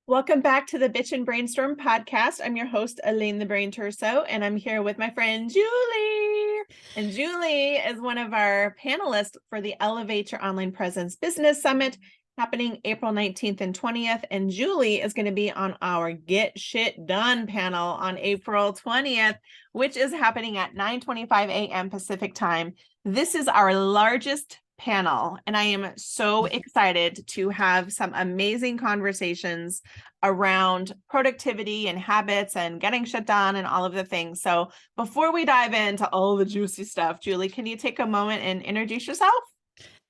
Welcome back to the Bitch and Brainstorm podcast. I'm your host, Elaine the Brain Terso, and I'm here with my friend Julie. And Julie is one of our panelists for the Elevate Your Online Presence Business Summit happening April 19th and 20th. And Julie is going to be on our Get Shit Done panel on April 20th, which is happening at 9:25 a.m. Pacific time. This is our largest panel, and I am so excited to have some amazing conversations around productivity and habits and getting shit done and all of the things. So before we dive into all the juicy stuff, Julie, can you take a moment and introduce yourself?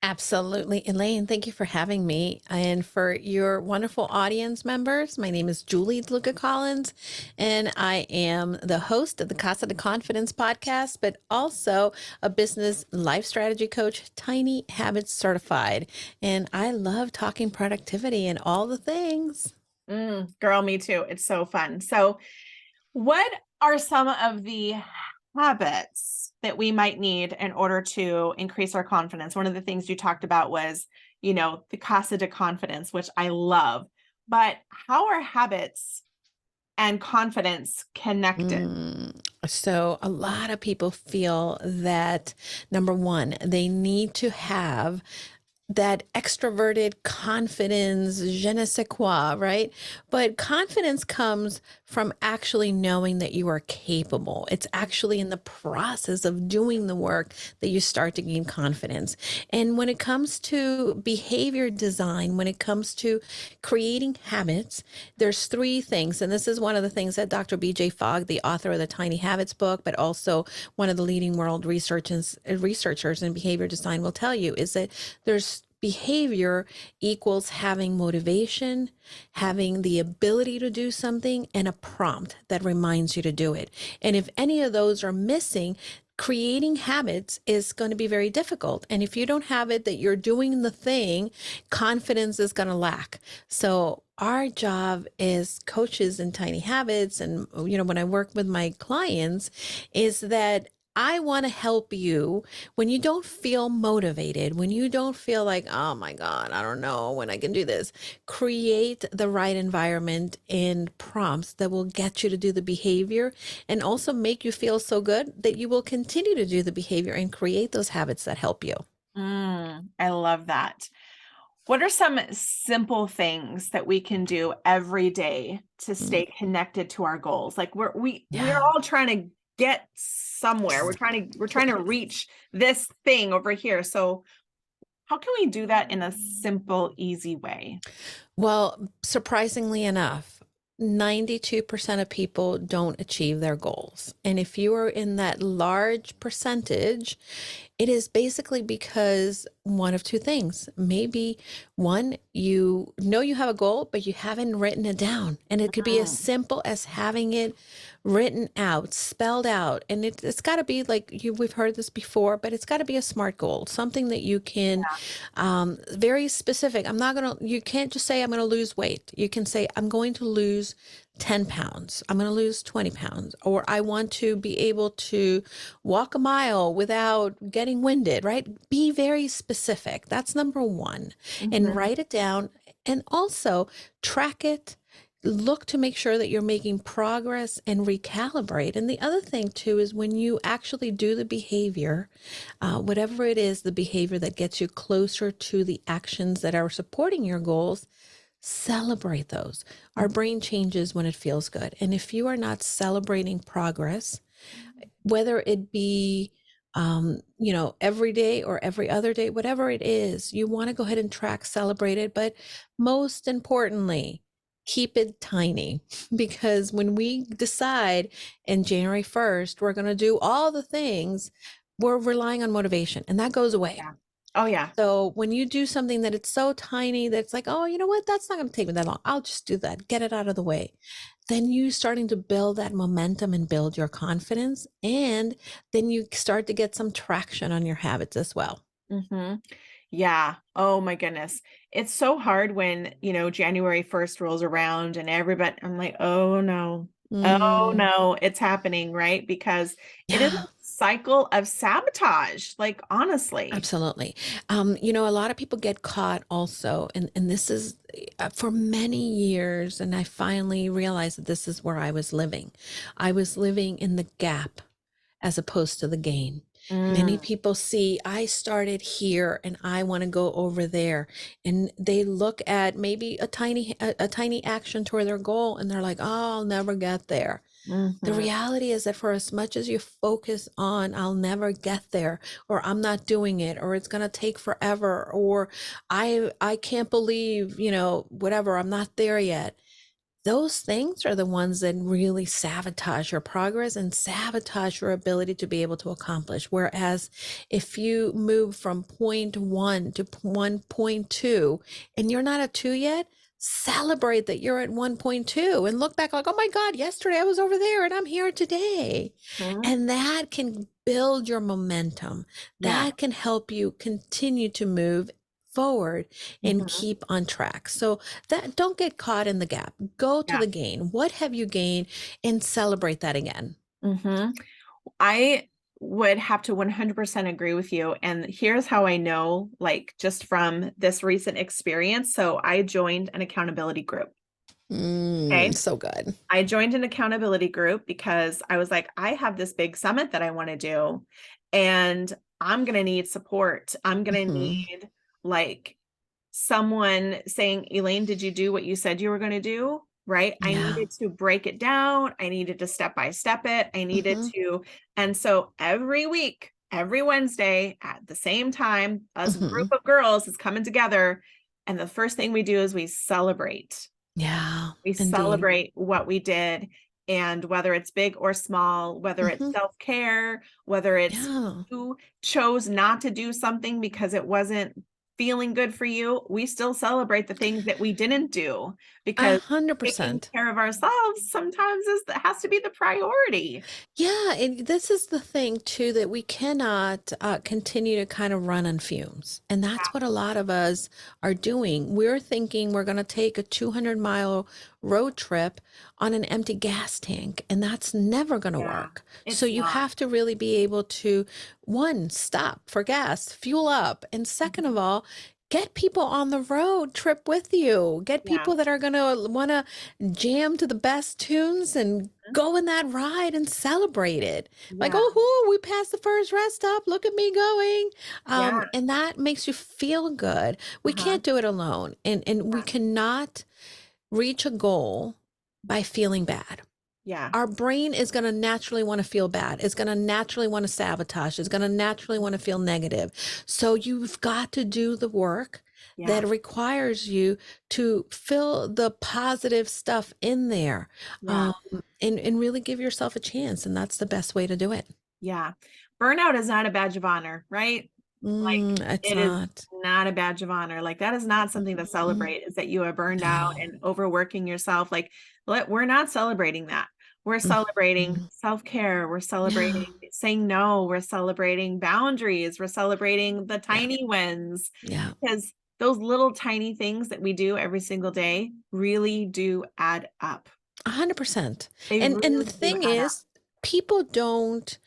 Absolutely. Elaine, thank you for having me. And for your wonderful audience members, my name is Julie DeLucca-Collins, and I am the host of the Casa de Confidence podcast, but also a business life strategy coach, Tiny Habits certified. And I love talking productivity and all the things. Girl, me too. It's so fun. So what are some of the habits that we might need in order to increase our confidence? One of the things you talked about was, the Casa de Confidence, which I love. But how are habits and confidence connected? So a lot of people feel that number one, they need to have that extroverted confidence, je ne sais quoi, right? But confidence comes from actually knowing that you are capable. It's actually in the process of doing the work that you start to gain confidence. And when it comes to behavior design, when it comes to creating habits, there's three things. And this is one of the things that Dr. BJ Fogg, the author of the Tiny Habits book, but also one of the leading world researchers in behavior design will tell you, is that there's behavior equals having motivation, having the ability to do something, and a prompt that reminds you to do it. And if any of those are missing, creating habits is going to be very difficult. And if you don't have it that you're doing the thing, confidence is going to lack. So our job as coaches in Tiny Habits, and when I work with my clients, is that I want to help you when you don't feel motivated, when you don't feel like, oh my God, I don't know when I can do this. Create the right environment and prompts that will get you to do the behavior and also make you feel so good that you will continue to do the behavior and create those habits that help you. I love that. What are some simple things that we can do every day to Mm, stay connected to our goals? Like we're Yeah. all trying to get somewhere. We're trying to reach this thing over here. So how can we do that in a simple, easy way? Well, surprisingly enough, 92% of people don't achieve their goals. And if you are in that large percentage, it is basically because one of two things. Maybe one, you know you have a goal, but you haven't written it down. And it could be as Mm, simple as having it written out, spelled out. And it's got to be like we've heard this before, but it's got to be a SMART goal, something that you can, very specific. You can't just say, I'm going to lose weight. You can say, I'm going to lose 10 pounds. I'm going to lose 20 pounds, or I want to be able to walk a mile without getting winded, right? Be very specific. That's number one. And mhm. write it down and also track it. Look to make sure that you're making progress and recalibrate. And the other thing, too, is when you actually do the behavior, whatever it is, the behavior that gets you closer to the actions that are supporting your goals, celebrate those. Our brain changes when it feels good. And if you are not celebrating progress, whether it be every day or every other day, whatever it is, you want to go ahead and track, celebrate it. But most importantly, keep it tiny, because when we decide in January 1st, we're going to do all the things, we're relying on motivation and that goes away. Yeah. Oh yeah. So when you do something that it's so tiny that it's like, oh, you know what? That's not going to take me that long. I'll just do that. Get it out of the way. Then you starting to build that momentum and build your confidence. And then you start to get some traction on your habits as well. hmm Yeah. Oh my goodness. It's so hard when, January 1st rolls around and everybody, I'm like, oh no. Oh Mm, no, it's happening, right? Because it is a yeah. cycle of sabotage, like honestly. Absolutely. A lot of people get caught also, and this is, for many years, and I finally realized that this is where I was living. I was living in the gap as opposed to the gain. Many Mm, people see I started here and I want to go over there, and they look at maybe a tiny action toward their goal, and they're like, "Oh, I'll never get there." The mhm, reality is that for as much as you focus on, I'll never get there, or I'm not doing it, or it's going to take forever, or I can't believe, whatever, I'm not there yet. Those things are the ones that really sabotage your progress and sabotage your ability to be able to accomplish. Whereas if you move from point one to 1.2 and you're not at two yet, celebrate that you're at 1.2 and look back like, oh my God, yesterday I was over there and I'm here today. mhm. And that can build your momentum. Yeah. That can help you continue to move forward and Mhm. keep on track. So that don't get caught in the gap. Go to Yeah. the gain. What have you gained and celebrate that again? Mhm. I would have to 100% agree with you. And here's how I know, like just from this recent experience. So I joined an accountability group. Okay. So good. I joined an accountability group because I was like, I have this big summit that I want to do, and I'm going to need support. I'm going to Hmm. need like someone saying, Elaine, did you do what you said you were going to do? Right. I Yeah. needed to break it down. I needed to step by step it. I needed Hmm. to. And so every week, every Wednesday at the same time, us group Hmm. of girls is coming together. And the first thing we do is we celebrate. Yeah, We indeed. celebrate what we did. And whether it's big or small, whether it's Hmm. self care, whether it's Yeah. you chose not to do something because it wasn't feeling good for you, we still celebrate the things that we didn't do A because hundred taking percent. care of ourselves sometimes has to be the priority. Yeah, and this is the thing too that we cannot continue to kind of run on fumes. And that's what a lot of us are doing. We're thinking we're going to take a 200-mile road trip on an empty gas tank, and that's never going to Yeah, work. So it's you not. have to really be able to, one, stop for gas, fuel up, and second of Mhm. all, get people on the road trip with you. Get Yeah. people that are going to want to jam to the best tunes and go in that ride and celebrate it. Like, Yeah. oh, we passed the first rest stop. Look at me going. Yeah. And that makes you feel good. We Uh-huh. can't do it alone. And we cannot reach a goal by feeling bad. Yeah. Our brain is going to naturally want to feel bad. It's going to naturally want to sabotage. It's going to naturally want to feel negative. So you've got to do the work Yeah. that requires you to fill the positive stuff in there, Yeah. um, and really give yourself a chance. And that's the best way to do it. Yeah. Burnout is not a badge of honor, right? Like It's it is not. not a badge of honor. Like that is not something to Mm, celebrate, is that you are burned out no. and overworking yourself. Like we're not celebrating that. We're celebrating Mhm. self-care. We're Yeah. celebrating saying no. We're celebrating boundaries. We're celebrating the Yeah. tiny wins, Yeah. because those little tiny things that we do every single day really do add up. 100%. They And the really do thing add up. is, people don't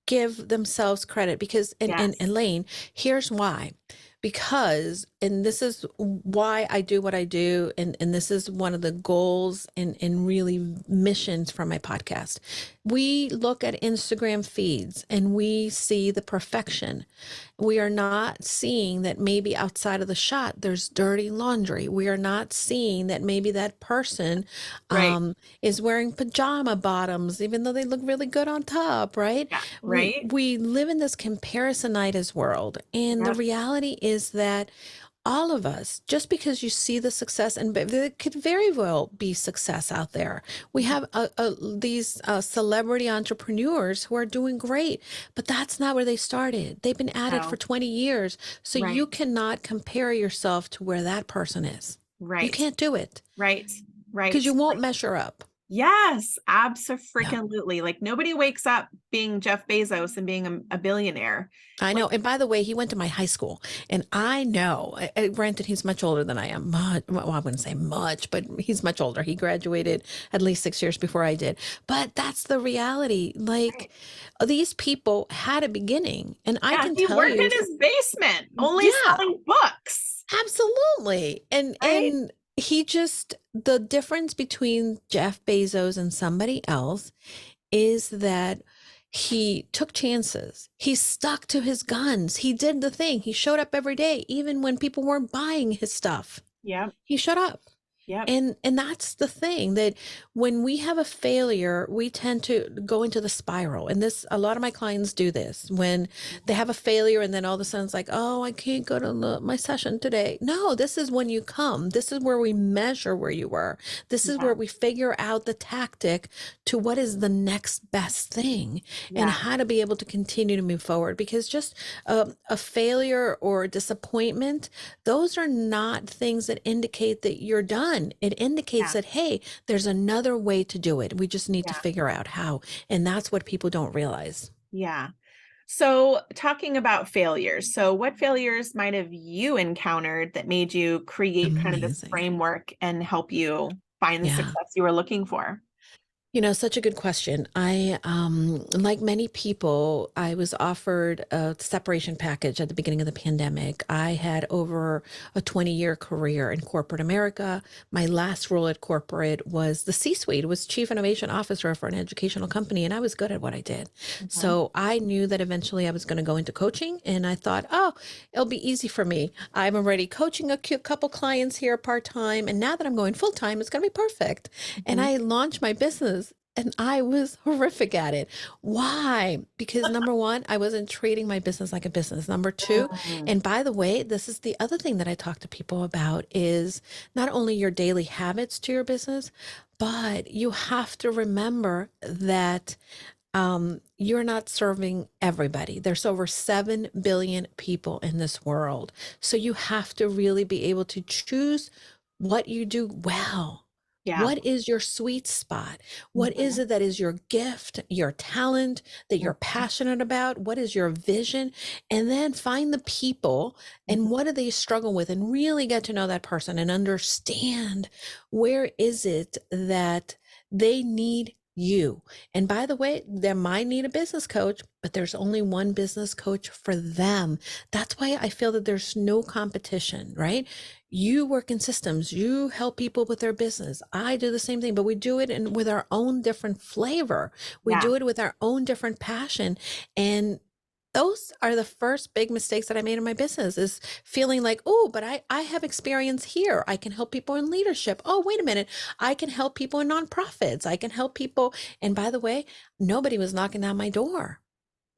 give themselves credit because and Yes. Elaine, here's why. Because, and this is why I do what I do, and this is one of the goals and really missions from my podcast. We look at Instagram feeds and we see the perfection. We are not seeing that maybe outside of the shot there's dirty laundry. We are not seeing that maybe that person Right. is wearing pajama bottoms even though they look really good on top, right? Yeah. we Right. we live in this comparisonitis world, and the Yep. reality is that all of us, just because you see the success, and there could very well be success out there. We have these celebrity entrepreneurs who are doing great, but that's not where they started. They've been at it for No. 20 years. So you Right. cannot compare yourself to where that person is. You Right. can't do it Right. because Right. you won't Like, measure up. yes, Yeah. abso-freaking-lutely. Like nobody wakes up being Jeff Bezos and being a billionaire. I Like, know. And by the way, he went to my high school, and I know, granted, he's much older than I am. Much, well, I wouldn't say much, but he's much older. He graduated at least 6 years before I did. But that's the reality. Like, right. these people had a beginning, and I Yeah, can he tell worked you, in his basement, only yeah, selling books, absolutely. And right? The difference between Jeff Bezos and somebody else is that he took chances. He stuck to his guns. He did the thing. He showed up every day, even when people weren't buying his stuff. Yep. He showed up. Yep. And that's the thing, that when we have a failure, we tend to go into the spiral. And this, a lot of my clients do this when they have a failure, and then all of a sudden it's like, oh, I can't go to my session today. No, this is when you come. This is where we measure where you were. This is Yeah. where we figure out the tactic to what is the next best thing and Yeah. how to be able to continue to move forward. Because just a failure or disappointment, those are not things that indicate that you're done. It indicates Yeah. that, hey, there's another way to do it. We just need to Yeah. figure out how. And that's what people don't realize. Yeah. So, talking about failures, so what failures might have you encountered that made you create kind of this Amazing. framework and help you find the Yeah. success you were looking for? Such a good question. Like many people, I was offered a separation package at the beginning of the pandemic. I had over a 20-year career in corporate America. My last role at corporate was the C-suite, was chief innovation officer for an educational company, and I was good at what I did. Mhm. So I knew that eventually I was going to go into coaching, and I thought, oh, it'll be easy for me. I'm already coaching a couple clients here part-time, and now that I'm going full-time, it's going to be perfect. And Mhm. I launched my business. And I was horrific at it. Why? Because number one, I wasn't treating my business like a business. Number two, Mm. and by the way, this is the other thing that I talk to people about, is not only your daily habits to your business, but you have to remember that you're not serving everybody. There's over 7 billion people in this world. So you have to really be able to choose what you do well. Yeah. What is your sweet spot? What is Mhm. it that is your gift, your talent that you're Mhm. passionate about? What is your vision? And then find the people Mhm. and what do they struggle with, and really get to know that person and understand where is it that they need you. And by the way, they might need a business coach, but there's only one business coach for them. That's why I feel that there's no competition, right? You work in systems, you help people with their business. I do the same thing, but we do it with our own different flavor. We Yeah. do it with our own different passion. And those are the first big mistakes that I made in my business, is feeling like, oh, but I have experience here. I can help people in leadership. Oh, wait a minute. I can help people in nonprofits. I can help people. And by the way, nobody was knocking down my door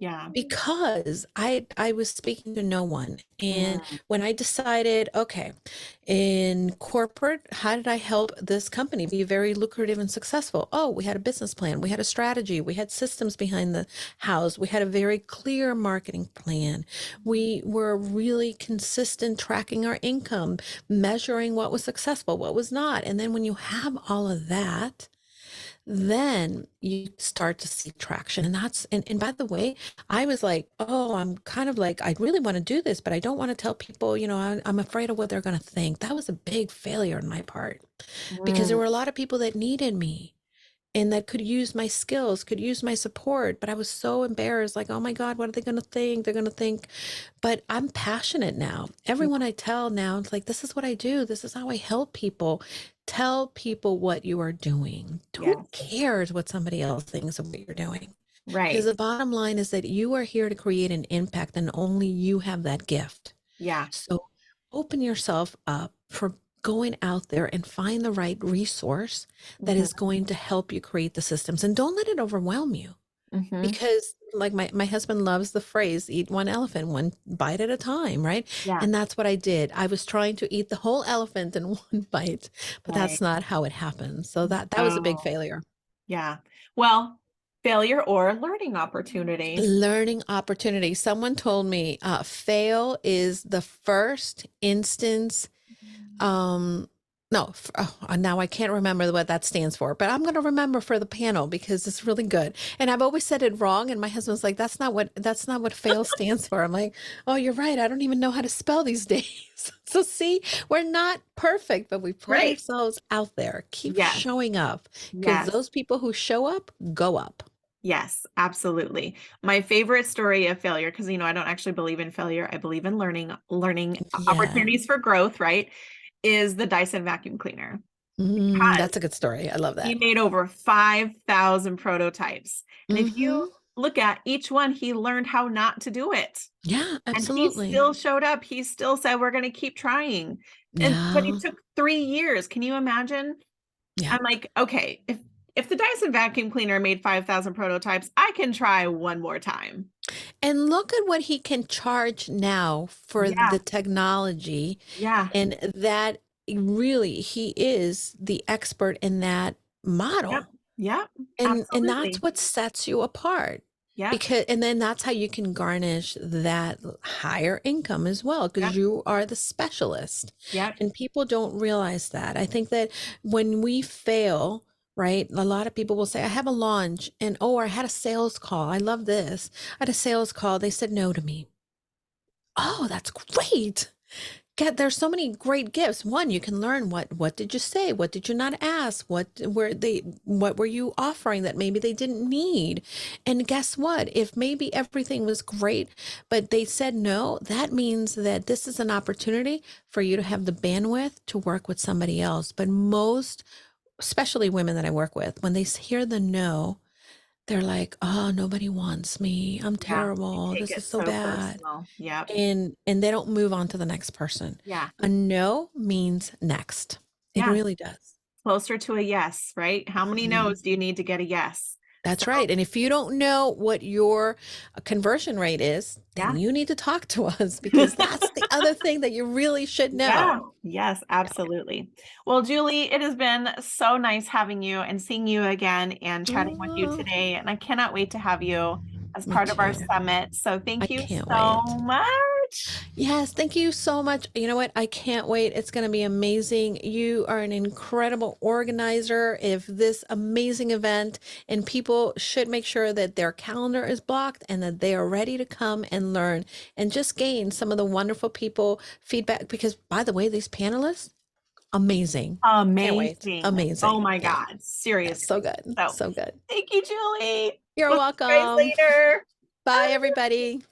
Yeah. because I was speaking to no one. And Mm. when I decided, okay, in corporate, how did I help this company be very lucrative and successful? Oh, we had a business plan, we had a strategy, we had systems behind the house, we had a very clear marketing plan. We were really consistent tracking our income, measuring what was successful, what was not. And then when you have all of that, then you start to see traction. And by the way, I was like, oh, I'm kind of like, I really want to do this, but I don't want to tell people, I'm afraid of what they're going to think. That was a big failure on my part, because there Mm. were a lot of people that needed me and that could use my skills, could use my support. But I was so embarrassed, like, oh my God, what are they going to think? They're going to think. But I'm passionate now. Everyone I tell now, it's like, this is what I do. This is how I help people. Tell people what you are doing. Who Yes. cares what somebody else thinks of what you're doing? Because Right. the bottom line is that you are here to create an impact, and only you have that gift. Yeah. So open yourself up for going out there and find the right resource that Mhm. is going to help you create the systems, and don't let it overwhelm you. Mhm. Because like my husband loves the phrase, eat one elephant, one bite at a time, right? Yeah. And that's what I did. I was trying to eat the whole elephant in one bite, but Right. that's not how it happened. So that was a big Oh, failure. yeah. Well, failure or learning opportunity. Learning opportunity. Someone told me fail is the first instance. No, now I can't remember what that stands for, but I'm going to remember for the panel because it's really good. And I've always said it wrong, and my husband's like, that's not what fail stands for. I'm like, oh, you're right. I don't even know how to spell these days. So see, we're not perfect, but we put Right. ourselves out there. Keep Yes. showing up, because Yes. those people who show up go up. Yes, absolutely. My favorite story of failure, because I don't actually believe in failure. I believe in learning Yeah. opportunities for growth, right? is the Dyson vacuum cleaner. That's a good story. I love He that. made over 5,000 prototypes. And if you Hmm. look at each one, he learned how not to do it. Yeah, And he absolutely. still showed up. He still said, we're going to keep trying. But it Yeah, took 3 years. Can you imagine? yeah. I'm like, okay, if the Dyson vacuum cleaner made 5,000 prototypes, I can try one more time. And look at what he can charge now for Yeah, the technology, yeah, and that really he is the expert in that yep, model. yep, And that's absolutely. what sets you apart. Yep, Because and then that's how you can garnish that higher income as well, yep, because you are the specialist. yep. And people don't realize that. I think that when we fail, right, a lot of people will say, I have a launch and oh, I had a sales call. I love this. I had a sales call. They said no to me. Oh, that's great. God, there's so many great gifts. One, you can learn what did you say? What did you not ask? What were you offering that maybe they didn't need? And guess what? If maybe everything was great, but they said no, that means that this is an opportunity for you to have the bandwidth to work with somebody else. But most, especially women that I work with, when they hear the no, they're like, "Oh, nobody wants me. I'm Yeah, they terrible. take This it is so so bad." personal. Yep. And they don't move on to the next person. Yeah, A no means next. It yeah. really does. Closer to a yes, right? How many Mhm. no's do you need to get a yes? So, That's right. And if you don't know what your conversion rate is, then yeah. you need to talk to us because that's the other thing that you really should Yeah. know. Yes, absolutely. Well, Julie, it has been so nice having you and seeing you again and chatting with you Oh, today. And I cannot wait to have you as me part of our too. summit. So I thank you can't so wait. much. Yes, thank you so much. You know what? I can't wait. It's going to be amazing. You are an incredible organizer of this amazing event, and people should make sure that their calendar is blocked and that they are ready to come and learn and just gain some of the wonderful people feedback. Because, by the way, these panelists, amazing. Can't wait. Amazing. Oh Amazing. my Yeah. God. Yeah. So Seriously. good. So So good. thank you, Julie. You're We'll see you guys welcome. later. Bye, Bye. everybody.